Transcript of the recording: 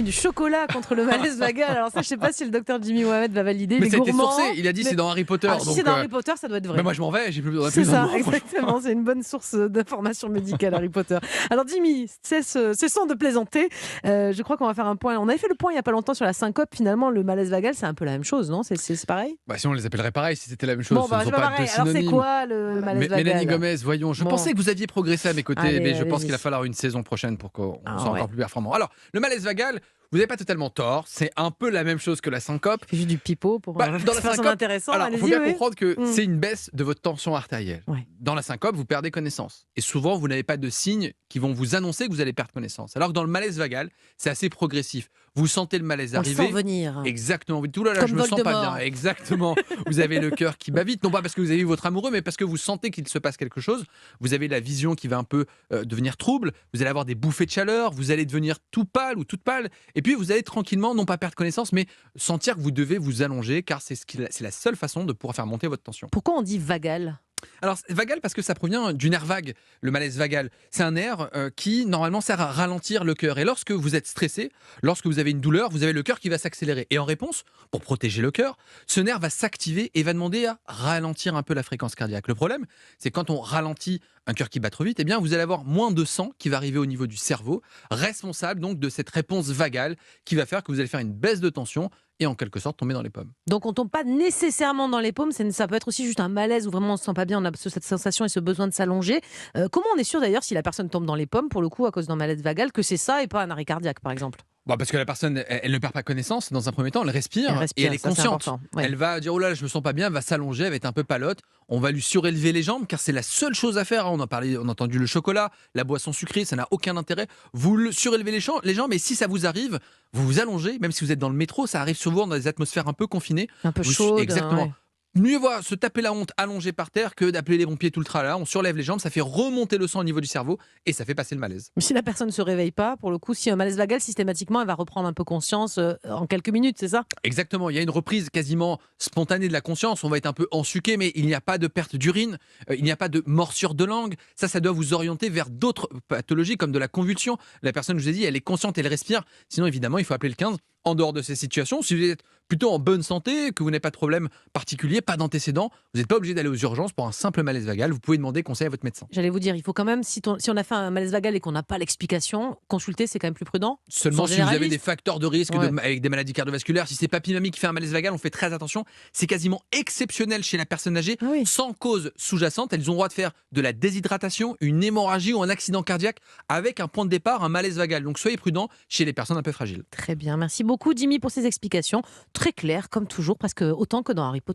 mis du chocolat contre le malaise vagal. Alors ça, je sais pas si le docteur Jimmy Mohamed va valider. Mais il est ça a été gourmand. sourcé, il a dit c'est dans Harry Potter. Si donc, c'est dans Harry Potter, ça doit être vrai. Mais moi je m'en vais, j'ai plus besoin C'est ça, d'un mot, exactement. C'est une bonne source d'informations médicales, Harry Potter. Alors Jimmy, cessons de plaisanter. Je crois qu'on va faire un point. On avait fait le point il n'y a pas longtemps sur la syncope. Finalement, le malaise vagal, c'est un peu la même chose, non? C'est pareil? Bah, si on les appellerait pareil, si c'était la même chose. Bon, ce ne c'est sont pas pas pareil. deux Alors c'est synonymes. quoi le malaise vagal? Mélanie Gomez, voyons. Je Bon. pensais que vous aviez progressé à mes côtés, Allez, mais je pense allez-y. qu'il va falloir une saison prochaine pour qu'on soit ouais. encore plus performant. Alors, le malaise vagal, vous n'avez pas totalement tort. C'est un peu la même chose que la syncope. Fais juste du pipeau pour Bah, dans la faire son syncope, intéressant. Alors, il faut Allez-y, bien oui. comprendre que Mm. c'est une baisse de votre tension artérielle. Ouais. Dans la syncope, vous perdez connaissance. Et souvent, vous n'avez pas de signes qui vont vous annoncer que vous allez perdre connaissance. Alors que dans le malaise vagal, c'est assez progressif. Vous sentez le malaise On le arriver. sent venir. Exactement. Vous dites, ouh là là, Comme je me sens pas Voldemort. bien. Exactement. Vous avez le cœur qui bat vite. Non pas parce que vous avez eu votre amoureux, mais parce que vous sentez qu'il se passe quelque chose. Vous avez la vision qui va un peu devenir trouble. Vous allez avoir des bouffées de chaleur. Vous allez devenir tout pâle ou toute pâle. Et puis, vous allez tranquillement, non pas perdre connaissance, mais sentir que vous devez vous allonger, car c'est la seule façon de pouvoir faire monter votre tension. Pourquoi on dit vagal? Alors, vagal parce que ça provient du nerf vague, le malaise vagal. C'est un nerf qui, normalement, sert à ralentir le cœur. Et lorsque vous êtes stressé, lorsque vous avez une douleur, vous avez le cœur qui va s'accélérer. Et en réponse, pour protéger le cœur, ce nerf va s'activer et va demander à ralentir un peu la fréquence cardiaque. Le problème, c'est quand on ralentit un cœur qui bat trop vite, eh bien, vous allez avoir moins de sang qui va arriver au niveau du cerveau, responsable donc de cette réponse vagale qui va faire que vous allez faire une baisse de tension et en quelque sorte tomber dans les pommes. Donc on tombe pas nécessairement dans les paumes, ça peut être aussi juste un malaise où vraiment on se sent pas bien, on a cette sensation et ce besoin de s'allonger. Comment on est sûr d'ailleurs si la personne tombe dans les pommes, pour le coup à cause d'un malaise vagal, que c'est ça et pas un arrêt cardiaque par exemple? Bon, parce que la personne, elle ne perd pas connaissance. Dans un premier temps, elle respire, et elle est ça, c'est consciente. important. Ouais. Elle va dire, oh là, là, je me sens pas bien, elle va s'allonger, elle va être un peu palote. On va lui surélever les jambes, car c'est la seule chose à faire. On a parlé, on a entendu le chocolat, la boisson sucrée, ça n'a aucun intérêt. Vous surélevez les jambes, et si ça vous arrive, vous vous allongez, même si vous êtes dans le métro, ça arrive souvent dans des atmosphères un peu confinées. Un peu Vous- chaude. Exactement. Ouais. Mieux vaut se taper la honte allongé par terre que d'appeler les pompiers tout le tralala. On surlève les jambes, ça fait remonter le sang au niveau du cerveau et ça fait passer le malaise. Mais si la personne ne se réveille pas, pour le coup, si un malaise vagal, systématiquement, elle va reprendre un peu conscience en quelques minutes, c'est ça? Exactement, il y a une reprise quasiment spontanée de la conscience, on va être un peu ensuqué, mais il n'y a pas de perte d'urine, il n'y a pas de morsure de langue. Ça doit vous orienter vers d'autres pathologies comme de la convulsion. La personne, je vous ai dit, elle est consciente, elle respire. Sinon, évidemment, il faut appeler le 15. En dehors de ces situations, si vous êtes plutôt en bonne santé, que vous n'avez pas de problème particulier, pas d'antécédents, vous n'êtes pas obligé d'aller aux urgences pour un simple malaise vagal. Vous pouvez demander conseil à votre médecin. J'allais vous dire, il faut quand même, si on a fait un malaise vagal et qu'on n'a pas l'explication, consulter, c'est quand même plus prudent. Seulement Sans si vous avez généraliste. des facteurs de risque Ouais. avec des maladies cardiovasculaires, si c'est papy-mamie qui fait un malaise vagal, on fait très attention. C'est quasiment exceptionnel chez la personne âgée, Ah oui. sans cause sous-jacente. Elles ont le droit de faire de la déshydratation, une hémorragie ou un accident cardiaque avec un point de départ, un malaise vagal. Donc soyez prudents chez les personnes un peu fragiles. Très bien, merci beaucoup Jimmy pour ces explications. Très claires, comme toujours, presque autant que dans Harry Potter.